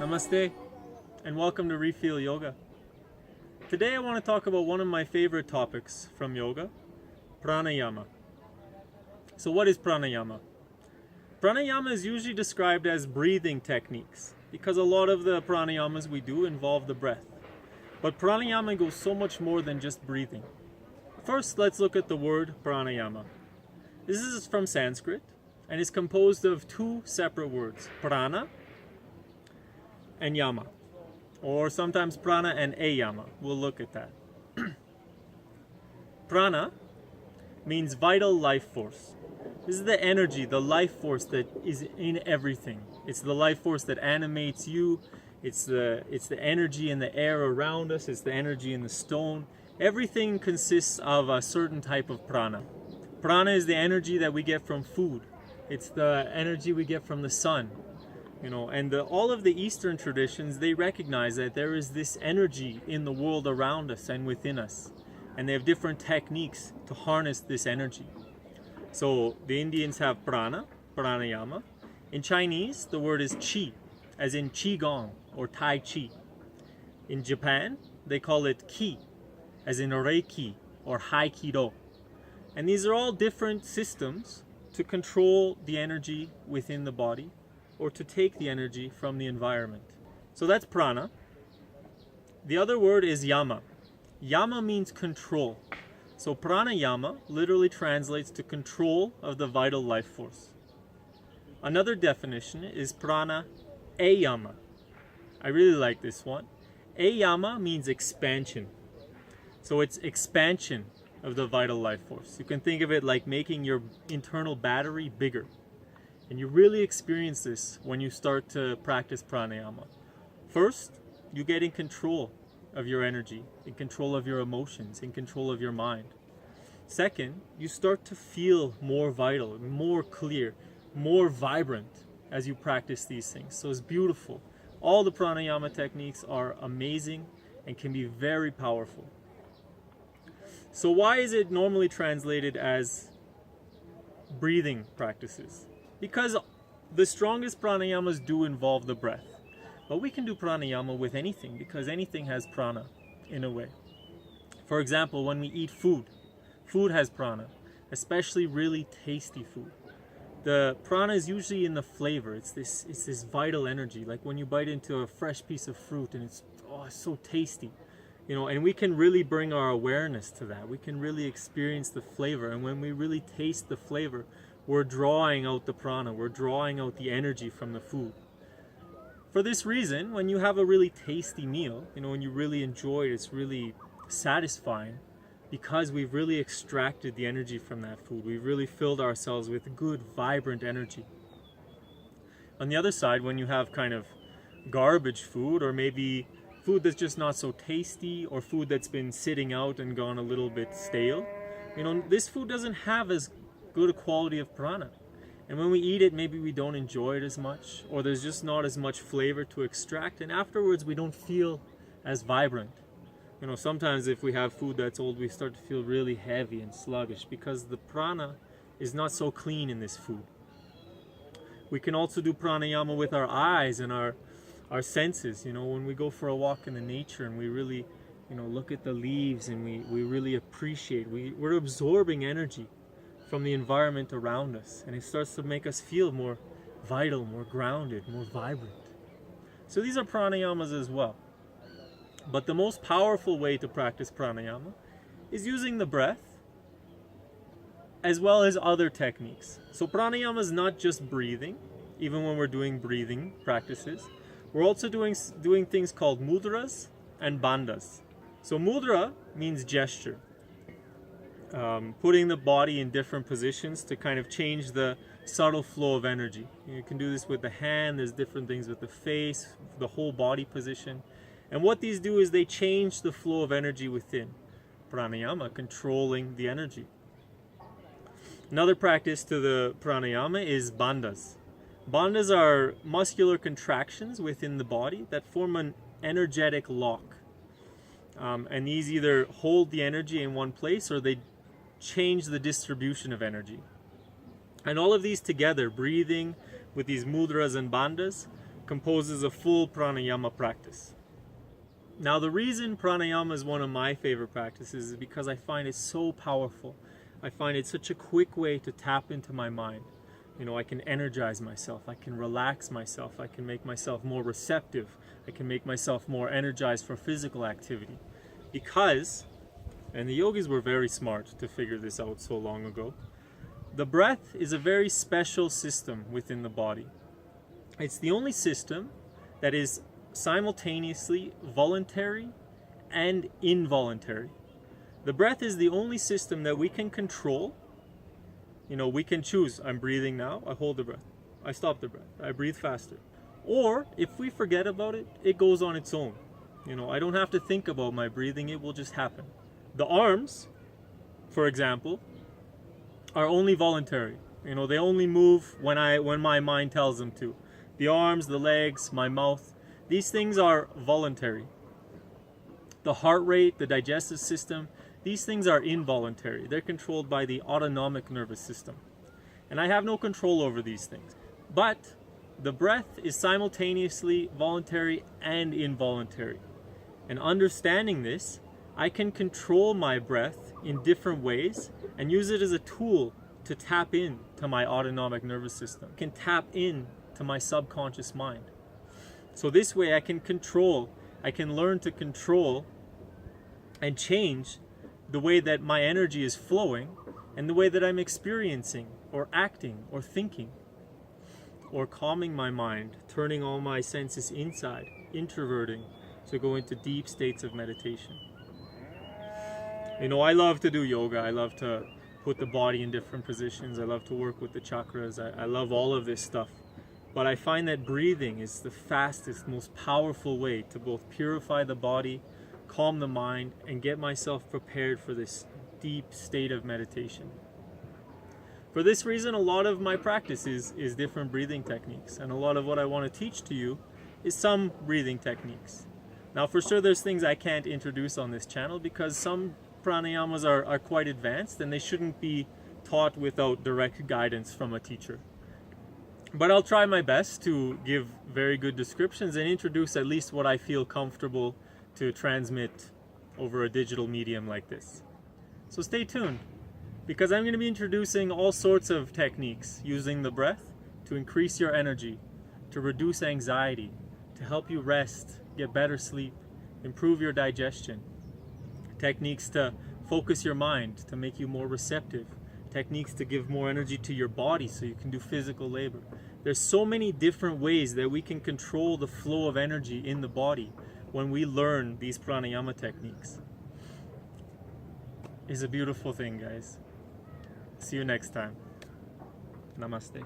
Namaste and welcome to Refeel Yoga. Today I want to talk about one of my favorite topics from yoga, Pranayama. So what is Pranayama? Pranayama is usually described as breathing techniques because a lot of the pranayamas we do involve the breath. But Pranayama goes so much more than just breathing. First, let's look at the word Pranayama. This is from Sanskrit and is composed of two separate words, prana and yama, or sometimes prana and ayama. We'll look at that. Prana means vital life force. This is the energy, the life force that is in everything. It's the life force that animates you. It's the energy in the air around us. It's the energy in the stone. Everything consists of a certain type of prana. Prana is the energy that we get from food. It's the energy we get from the sun. And all of the Eastern traditions, they recognize that there is this energy in the world around us and within us. And they have different techniques to harness this energy. So the Indians have prana, pranayama. In Chinese, the word is qi, as in qigong or tai chi. In Japan, they call it ki, as in reiki or haikido. And these are all different systems to control the energy within the body, or to take the energy from the environment. So that's prana. The other word is yama. Yama means control. So pranayama literally translates to control of the vital life force. Another definition is prana ayama. I really like this one. Ayama means expansion. So it's expansion of the vital life force. You can think of it like making your internal battery bigger. And you really experience this when you start to practice pranayama. First, you get in control of your energy, in control of your emotions, in control of your mind. Second, you start to feel more vital, more clear, more vibrant as you practice these things. So it's beautiful. All the pranayama techniques are amazing and can be very powerful. So why is it normally translated as breathing practices? Because the strongest pranayamas do involve the breath. But we can do pranayama with anything because anything has prana in a way. For example, when we eat food, food has prana, especially really tasty food. The prana is usually in the flavor. It's this vital energy, like when you bite into a fresh piece of fruit and it's so tasty. And we can really bring our awareness to that. We can really experience the flavor, and when we really taste the flavor, we're drawing out the prana, we're drawing out the energy from the food. For this reason, when you have a really tasty meal, when you really enjoy it, it's really satisfying because we've really extracted the energy from that food. We've really filled ourselves with good, vibrant energy. On the other side, when you have kind of garbage food, or maybe food that's just not so tasty, or food that's been sitting out and gone a little bit stale, this food doesn't have as good a quality of prana. And when we eat it, maybe we don't enjoy it as much, or there's just not as much flavor to extract, and afterwards we don't feel as vibrant. Sometimes if we have food that's old, we start to feel really heavy and sluggish because the prana is not so clean in this food. We can also do pranayama with our eyes and our senses. When we go for a walk in the nature and we really look at the leaves and we really appreciate, we're absorbing energy from the environment around us, and it starts to make us feel more vital, more grounded, more vibrant. So these are pranayamas as well. But the most powerful way to practice pranayama is using the breath as well as other techniques. So pranayama is not just breathing, even when we're doing breathing practices. We're also doing things called mudras and bandhas. So mudra means gesture. Putting the body in different positions to kind of change the subtle flow of energy. You can do this with the hand, there's different things with the face, the whole body position. And what these do is they change the flow of energy within. Pranayama, controlling the energy. Another practice to the pranayama is bandhas. Bandhas are muscular contractions within the body that form an energetic lock. And these either hold the energy in one place or they change the distribution of energy. And all of these together, breathing with these mudras and bandhas, composes a full pranayama practice. Now, the reason pranayama is one of my favorite practices is because I find it so powerful. I find it such a quick way to tap into my mind. You know, I can energize myself, I can relax myself, I can make myself more receptive, I can make myself more energized for physical activity. Because, and the yogis were very smart to figure this out so long ago, the breath is a very special system within the body. It's the only system that is simultaneously voluntary and involuntary. The breath is the only system that we can control. You know, we can choose, I'm breathing now, I hold the breath, I stop the breath, I breathe faster. Or if we forget about it, it goes on its own. You know, I don't have to think about my breathing, it will just happen. The arms, for example, are only voluntary. You know, they only move when my mind tells them to. The arms, the legs, my mouth, these things are voluntary. The heart rate, the digestive system, these things are involuntary. They're controlled by the autonomic nervous system. And I have no control over these things. But the breath is simultaneously voluntary and involuntary. And understanding this, I can control my breath in different ways and use it as a tool to tap in to my autonomic nervous system. I can tap in to my subconscious mind. So this way I can learn to control and change the way that my energy is flowing and the way that I'm experiencing or acting or thinking, or calming my mind, turning all my senses inside, introverting to go into deep states of meditation. You know, I love to do yoga. I love to put the body in different positions. I love to work with the chakras. I love all of this stuff. But I find that breathing is the fastest, most powerful way to both purify the body, calm the mind, and get myself prepared for this deep state of meditation. For this reason, a lot of my practice is different breathing techniques, and a lot of what I want to teach to you is some breathing techniques. Now, for sure, there's things I can't introduce on this channel because some pranayamas are quite advanced and they shouldn't be taught without direct guidance from a teacher. But I'll try my best to give very good descriptions and introduce at least what I feel comfortable to transmit over a digital medium like this. So stay tuned, because I'm going to be introducing all sorts of techniques using the breath to increase your energy, to reduce anxiety, to help you rest, get better sleep, improve your digestion. Techniques to focus your mind, to make you more receptive. Techniques to give more energy to your body so you can do physical labor. There's so many different ways that we can control the flow of energy in the body when we learn these pranayama techniques. It's a beautiful thing, guys. See you next time. Namaste.